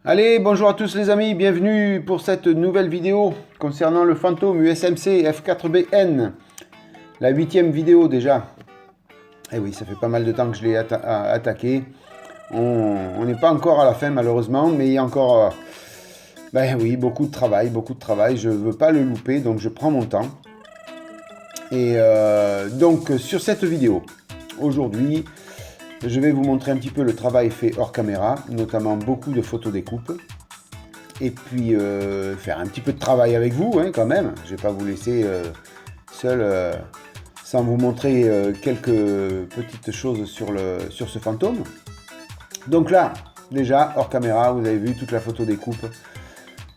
Allez, bonjour à tous les amis, bienvenue pour cette nouvelle vidéo concernant le Phantom USMC F4BN. La 8e vidéo déjà. Eh oui, ça fait pas mal de temps que je l'ai attaqué. On n'est pas encore à la fin malheureusement, mais il y a encore ben oui, beaucoup de travail. Je ne veux pas le louper, donc je prends mon temps. Et donc sur cette vidéo, aujourd'hui, je vais vous montrer un petit peu le travail fait hors caméra, notamment beaucoup de photos découpes. Et puis faire un petit peu de travail avec vous hein, quand même. Je ne vais pas vous laisser seul sans vous montrer quelques petites choses sur ce fantôme. Donc là, déjà, hors caméra, vous avez vu toute la photo découpe.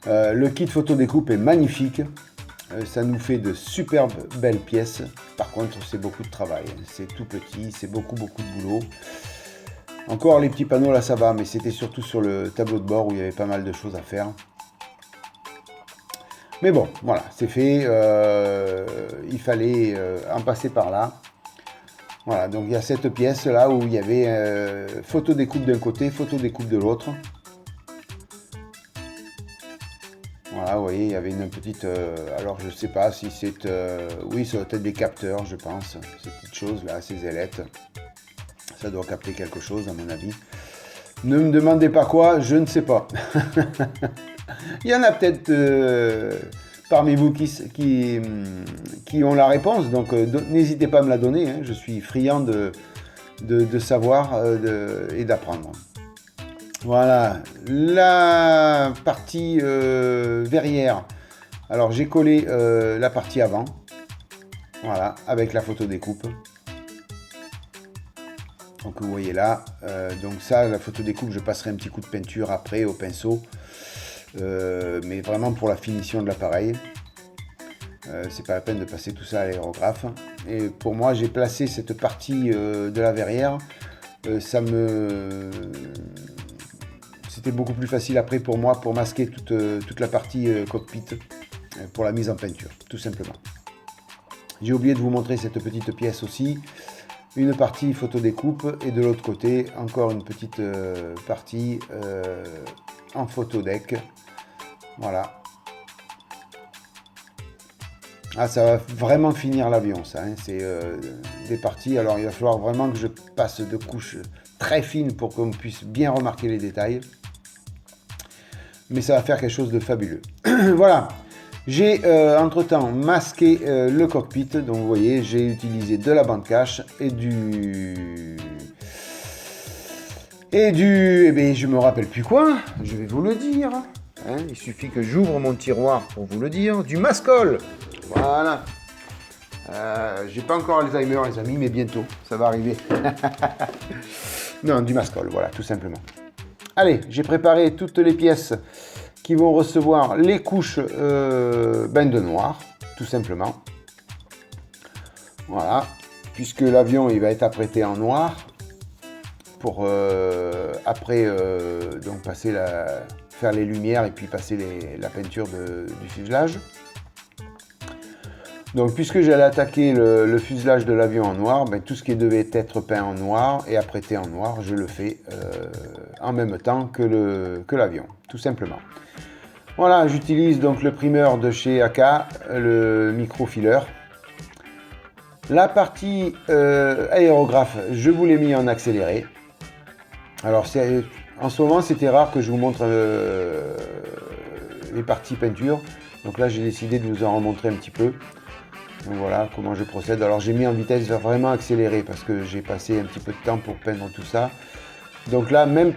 Le kit photo découpe est magnifique. Ça nous fait de superbes belles pièces. Par contre, c'est beaucoup de travail. C'est tout petit, c'est beaucoup de boulot. Encore les petits panneaux là ça va, mais c'était surtout sur le tableau de bord où il y avait pas mal de choses à faire. Mais bon, voilà, c'est fait. Il fallait en passer par là. Voilà, donc il y a cette pièce là où il y avait photo découpe d'un côté, photo découpe de l'autre. Voilà, vous voyez, il y avait une petite... alors je sais pas si c'est... oui, ça doit être des capteurs, je pense. Ces petites choses là, ces ailettes. Ça doit capter quelque chose à mon avis. Ne me demandez pas quoi, je ne sais pas. Il y en a peut-être parmi vous qui ont la réponse, donc n'hésitez pas à me la donner. Hein. Je suis friand de savoir et d'apprendre. Voilà, la partie verrière. Alors j'ai collé la partie avant, voilà, avec la photo découpe. Donc vous voyez là, donc ça, la photo découpe, je passerai un petit coup de peinture après au pinceau, mais vraiment pour la finition de l'appareil. C'est pas la peine de passer tout ça à l'aérographe. Et pour moi, j'ai placé cette partie de la verrière. C'était beaucoup plus facile après pour moi pour masquer toute la partie cockpit pour la mise en peinture, tout simplement. J'ai oublié de vous montrer cette petite pièce aussi. Une partie photo découpe et de l'autre côté encore une petite partie en photo deck. Voilà. Ah, ça va vraiment finir l'avion ça. Hein. C'est des parties. Alors il va falloir vraiment que je passe de couches très fines pour qu'on puisse bien remarquer les détails. Mais ça va faire quelque chose de fabuleux. Voilà. J'ai entre-temps masqué le cockpit, donc vous voyez, j'ai utilisé de la bande cache et eh bien, je me rappelle plus quoi, je vais vous le dire. Hein, il suffit que j'ouvre mon tiroir pour vous le dire. Du mascol. Voilà. J'ai pas encore Alzheimer, les amis, mais bientôt, ça va arriver. Non, du mascol, voilà, tout simplement. Allez, j'ai préparé toutes les pièces qui vont recevoir les couches de noir, tout simplement. Voilà, puisque l'avion il va être apprêté en noir pour après donc faire les lumières et puis passer la peinture du fuselage. Donc puisque j'allais attaquer le fuselage de l'avion en noir, tout ce qui devait être peint en noir et apprêté en noir, je le fais en même temps que l'avion, tout simplement. Voilà, j'utilise donc le primeur de chez AK, le microfileur. La partie aérographe, je vous l'ai mis en accéléré. Alors en ce moment, c'était rare que je vous montre les parties peinture. Donc là, j'ai décidé de vous en remontrer un petit peu. Donc voilà comment je procède. Alors j'ai mis en vitesse vraiment accélérée parce que j'ai passé un petit peu de temps pour peindre tout ça. Donc là, même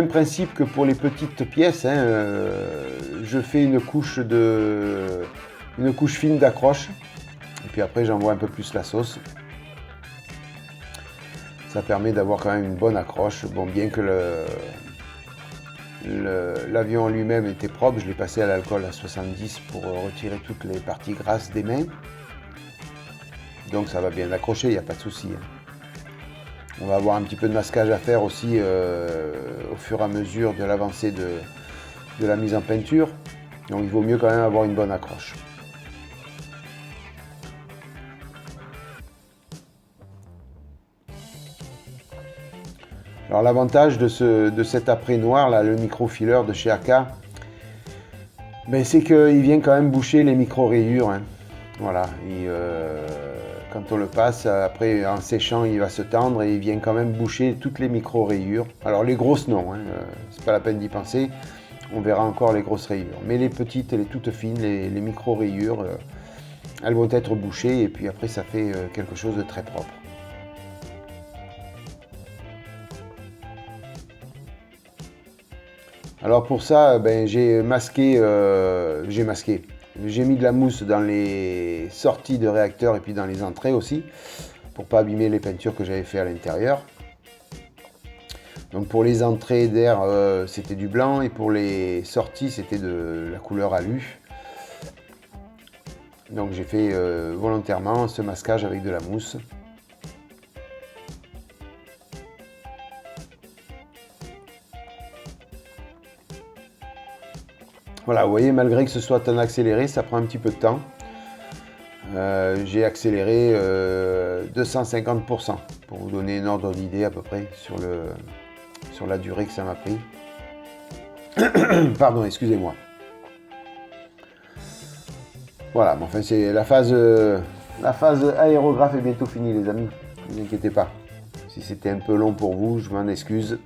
principe que pour les petites pièces, hein, je fais une couche fine d'accroche. Et puis après, j'envoie un peu plus la sauce. Ça permet d'avoir quand même une bonne accroche. Bon, bien que l'avion lui-même était propre, je l'ai passé à l'alcool à 70 pour retirer toutes les parties grasses des mains. Donc ça va bien accrocher, il n'y a pas de souci. Hein. On va avoir un petit peu de masquage à faire aussi au fur et à mesure de l'avancée de la mise en peinture. Donc il vaut mieux quand même avoir une bonne accroche. Alors l'avantage de cet après noir, là, le microfiler de chez AK, ben, c'est qu'il vient quand même boucher les micro-rayures. Hein. Voilà, et, quand on le passe, après en séchant, il va se tendre et il vient quand même boucher toutes les micro-rayures. Alors les grosses non, hein, c'est pas la peine d'y penser, on verra encore les grosses rayures. Mais les petites et les toutes fines, les micro-rayures, elles vont être bouchées et puis après ça fait quelque chose de très propre. Alors pour ça, ben, j'ai mis de la mousse dans les sorties de réacteurs et puis dans les entrées aussi, pour pas abîmer les peintures que j'avais fait à l'intérieur. Donc pour les entrées d'air, c'était du blanc, et pour les sorties, c'était de la couleur alu. Donc j'ai fait volontairement ce masquage avec de la mousse. Voilà, vous voyez, malgré que ce soit en accéléré, ça prend un petit peu de temps. J'ai accéléré 250%, pour vous donner un ordre d'idée à peu près sur la durée que ça m'a pris. Pardon, excusez-moi. Voilà, bon, enfin c'est la phase aérographe est bientôt finie les amis, ne vous inquiétez pas. Si c'était un peu long pour vous, je m'en excuse.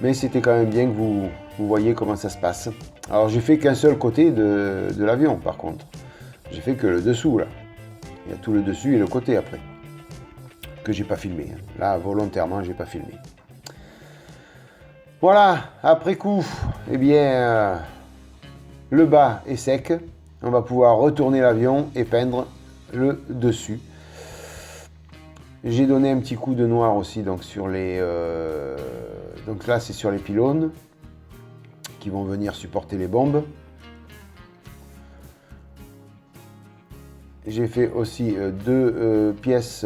Mais c'était quand même bien que vous voyez comment ça se passe. Alors j'ai fait qu'un seul côté de l'avion par contre. J'ai fait que le dessous là. Il y a tout le dessus et le côté après. Que j'ai pas filmé. Là volontairement j'ai pas filmé. Voilà, après coup, eh bien le bas est sec. On va pouvoir retourner l'avion et peindre le dessus. J'ai donné un petit coup de noir aussi donc sur les donc là c'est sur les pylônes qui vont venir supporter les bombes. J'ai fait aussi deux pièces,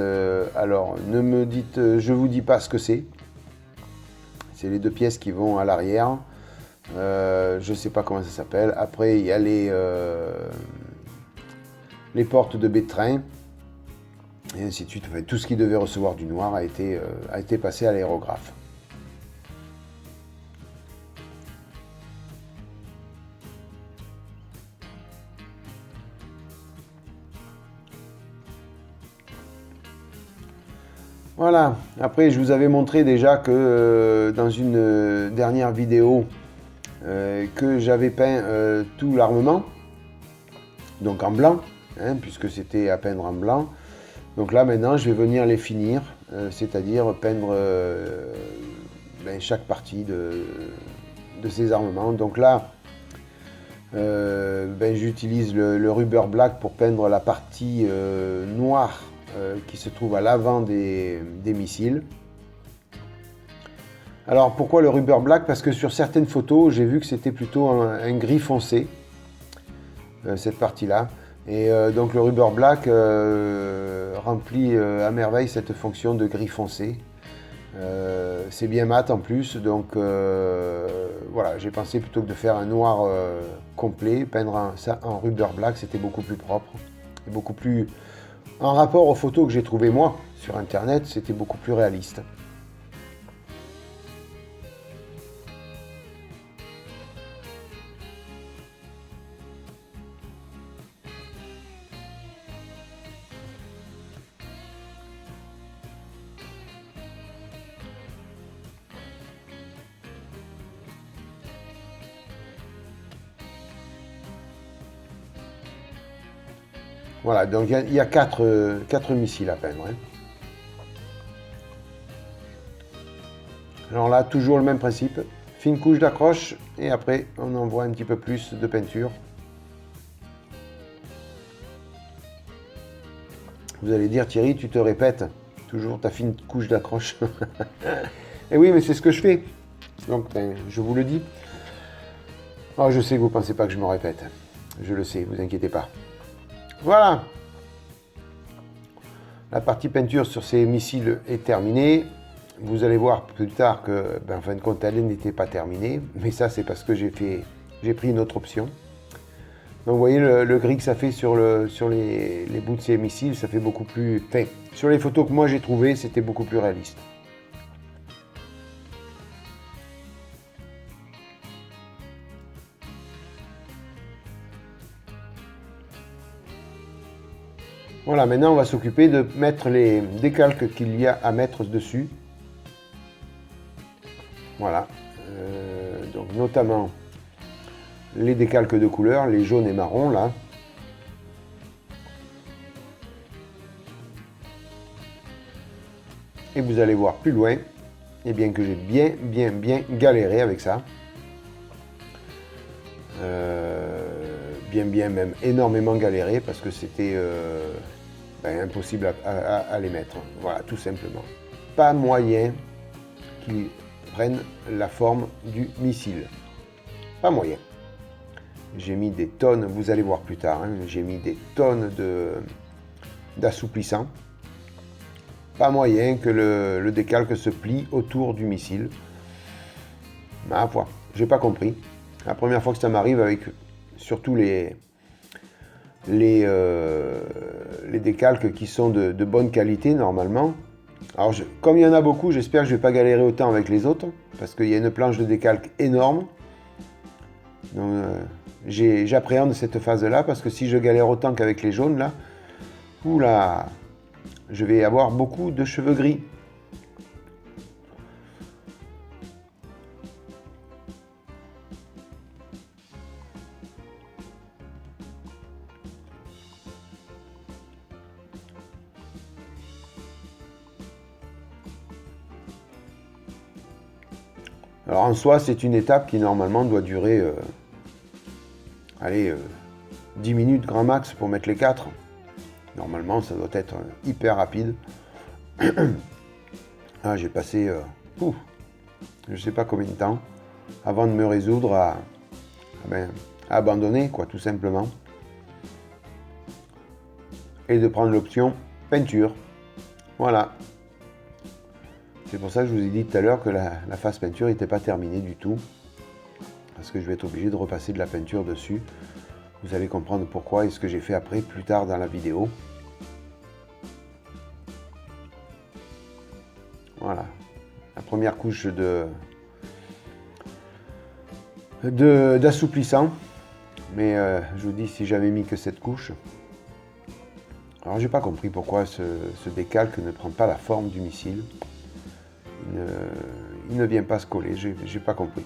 alors ne me dites, je vous dis pas ce que c'est. C'est les deux pièces qui vont à l'arrière. Je sais pas comment ça s'appelle. Après il y a les portes de baie de train. Et ainsi de suite. Enfin, tout ce qui devait recevoir du noir a été passé à l'aérographe. Voilà, après je vous avais montré déjà que dans une dernière vidéo que j'avais peint tout l'armement, donc en blanc, hein, puisque c'était à peindre en blanc. Donc là maintenant je vais venir les finir, c'est-à-dire peindre chaque partie de ces armements. Donc là j'utilise le rubber black pour peindre la partie noire qui se trouve à l'avant des missiles. Alors pourquoi le rubber black? Parce que sur certaines photos j'ai vu que c'était plutôt un gris foncé, cette partie là. Et donc le rubber black remplit à merveille cette fonction de gris foncé. C'est bien mat en plus, donc voilà, j'ai pensé plutôt que de faire un noir complet, peindre ça en rubber black, c'était beaucoup plus propre, et beaucoup plus en rapport aux photos que j'ai trouvées moi sur internet, c'était beaucoup plus réaliste. Voilà, donc il y a quatre missiles à peindre. Hein. Alors là, toujours le même principe. Fine couche d'accroche et après on envoie un petit peu plus de peinture. Vous allez dire Thierry, tu te répètes toujours ta fine couche d'accroche. Et oui, mais c'est ce que je fais. Donc je vous le dis. Oh, je sais que vous ne pensez pas que je me répète. Je le sais, vous inquiétez pas. Voilà. La partie peinture sur ces missiles est terminée. Vous allez voir plus tard que, en fin de compte, elle n'était pas terminée. Mais ça, c'est parce que j'ai pris une autre option. Donc, vous voyez le gris que ça fait sur les bouts de ces missiles, ça fait beaucoup plus... Enfin, sur les photos que moi j'ai trouvées, c'était beaucoup plus réaliste. Voilà, maintenant on va s'occuper de mettre les décalques qu'il y a à mettre dessus. Voilà, donc notamment les décalques de couleur, les jaunes et marrons là. Et vous allez voir plus loin, et bien que j'ai bien galéré avec ça. Bien même énormément galéré parce que c'était impossible à les mettre. Voilà, tout simplement. Pas moyen qu'ils prennent la forme du missile. Pas moyen. J'ai mis des tonnes, vous allez voir plus tard, hein, j'ai mis des tonnes d'assouplissant. Pas moyen que le décalque se plie autour du missile. Ma foi, j'ai pas compris. La première fois que ça m'arrive avec surtout les décalques qui sont de bonne qualité normalement. Alors comme il y en a beaucoup, j'espère que je ne vais pas galérer autant avec les autres parce qu'il y a une planche de décalque énorme. Donc j'appréhende cette phase-là parce que si je galère autant qu'avec les jaunes là, oula, je vais avoir beaucoup de cheveux gris. Alors en soi, c'est une étape qui normalement doit durer 10 minutes grand max pour mettre les 4. Normalement, ça doit être hyper rapide. Ah, j'ai passé je ne sais pas combien de temps avant de me résoudre à abandonner, quoi, tout simplement. Et de prendre l'option peinture. Voilà. C'est pour ça que je vous ai dit tout à l'heure que la phase peinture n'était pas terminée du tout. Parce que je vais être obligé de repasser de la peinture dessus. Vous allez comprendre pourquoi et ce que j'ai fait après, plus tard dans la vidéo. Voilà. La première couche d'assouplissant. Mais je vous dis, si j'avais mis que cette couche. Alors j'ai pas compris pourquoi ce décalque ne prend pas la forme du missile. Il ne vient pas se coller, j'ai pas compris.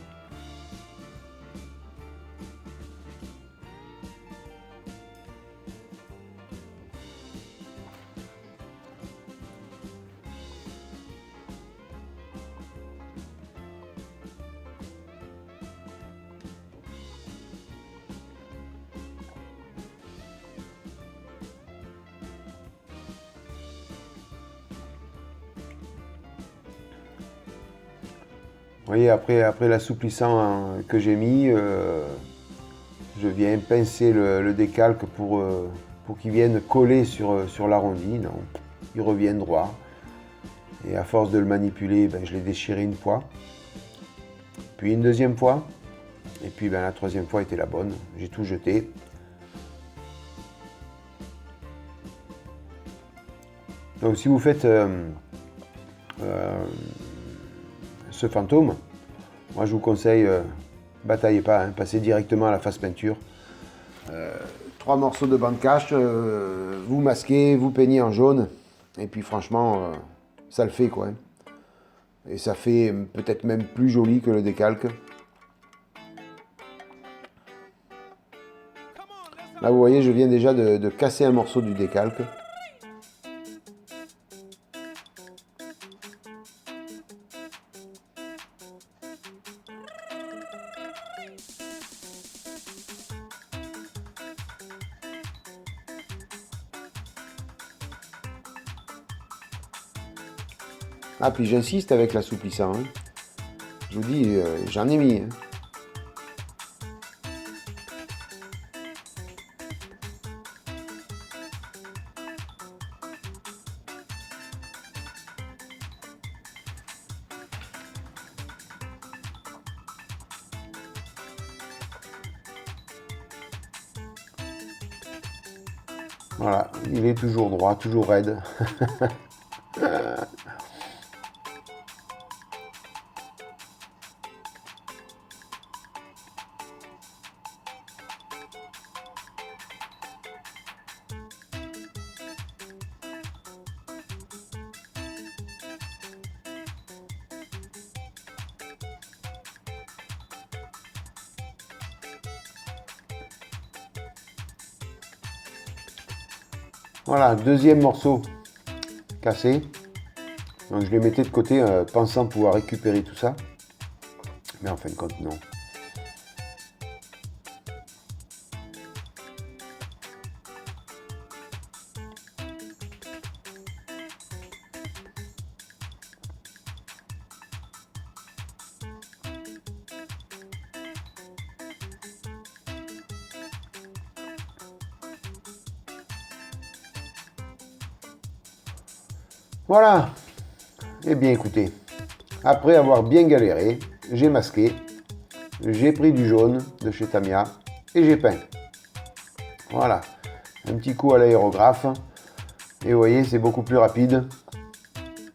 Vous voyez, après l'assouplissant que j'ai mis, je viens pincer le décalque pour qu'il vienne coller sur l'arrondi. Il revient droit. Et à force de le manipuler, je l'ai déchiré une fois. Puis une deuxième fois. Et puis la troisième fois était la bonne. J'ai tout jeté. Donc si vous faites ce fantôme, moi je vous conseille, bataillez pas, hein, passez directement à la phase peinture. 3 morceaux de bande cache, vous masquez, vous peignez en jaune, et puis franchement, ça le fait quoi. Hein. Et ça fait peut-être même plus joli que le décalque. Là vous voyez, je viens déjà de casser un morceau du décalque. Ah, puis j'insiste avec l'assouplissant. Hein. Je vous dis, j'en ai mis. Hein. Voilà, il est toujours droit, toujours raide. Voilà, deuxième morceau cassé. Donc je les mettais de côté pensant pouvoir récupérer tout ça. Mais en fin de compte, non. Voilà. Eh bien écoutez, après avoir bien galéré, j'ai masqué, j'ai pris du jaune de chez Tamiya et j'ai peint. Voilà, un petit coup à l'aérographe et vous voyez c'est beaucoup plus rapide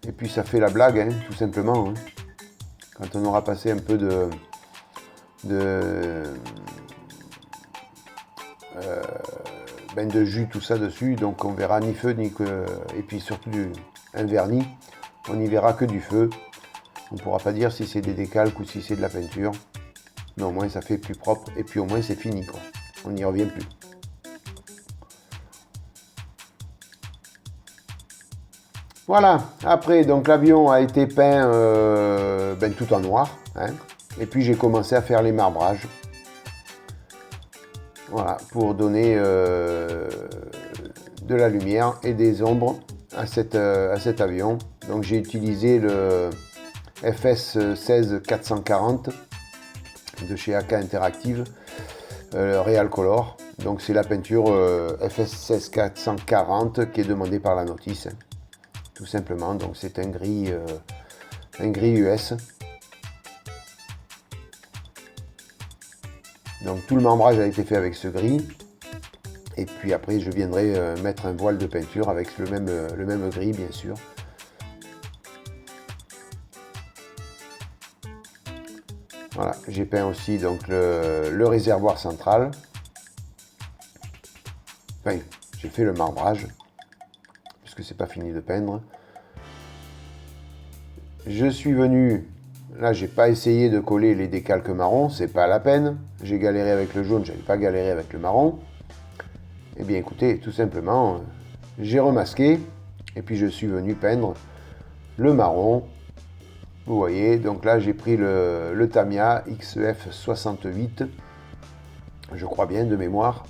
et puis ça fait la blague hein, tout simplement. Hein. Quand on aura passé un peu de jus tout ça dessus, donc on verra ni feu ni que, et puis surtout un vernis, on n'y verra que du feu. On ne pourra pas dire si c'est des décalques ou si c'est de la peinture. Mais au moins ça fait plus propre et puis au moins c'est fini quoi. On n'y revient plus. Voilà, après donc l'avion a été peint tout en noir. Hein, et puis j'ai commencé à faire les marbrages. Voilà, pour donner de la lumière et des ombres à cet avion. Donc j'ai utilisé le FS 16440 de chez AK Interactive, Real Color. Donc c'est la peinture FS 16440 qui est demandée par la notice, hein, tout simplement. Donc c'est un gris US. Donc tout le membrage a été fait avec ce gris. Et puis après je viendrai mettre un voile de peinture avec le même gris bien sûr. Voilà, j'ai peint aussi donc le réservoir central. Enfin, j'ai fait le marbrage, puisque c'est pas fini de peindre. Je suis venu, là j'ai pas essayé de coller les décalques marrons, c'est pas la peine. J'ai galéré avec le jaune, j'avais pas galéré avec le marron. Eh bien écoutez, tout simplement, j'ai remasqué, et puis je suis venu peindre le marron. Vous voyez, donc là j'ai pris le Tamiya XF 68, je crois bien de mémoire.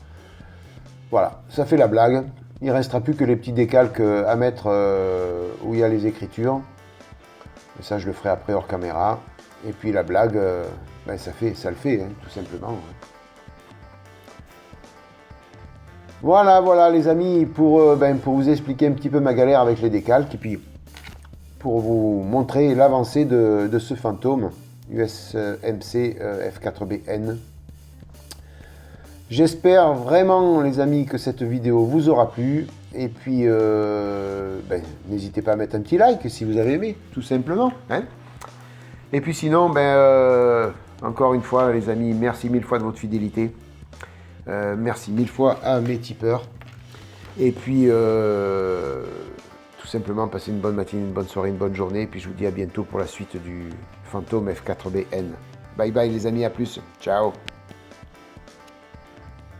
Voilà, ça fait la blague. Il ne restera plus que les petits décalques à mettre où il y a les écritures. Et ça je le ferai après hors caméra. Et puis la blague, ça le fait, hein, tout simplement. Voilà les amis, pour vous expliquer un petit peu ma galère avec les décalques. Et puis pour vous montrer l'avancée de ce fantôme USMC F4BN. J'espère vraiment les amis que cette vidéo vous aura plu. Et puis n'hésitez pas à mettre un petit like si vous avez aimé, tout simplement. Hein. Et puis sinon, encore une fois les amis, merci mille fois de votre fidélité. Merci mille fois à mes tipeurs. Et puis tout simplement passez une bonne matinée, une bonne soirée, une bonne journée. Et puis je vous dis à bientôt pour la suite du fantôme F4BN. Bye bye les amis, à plus. Ciao.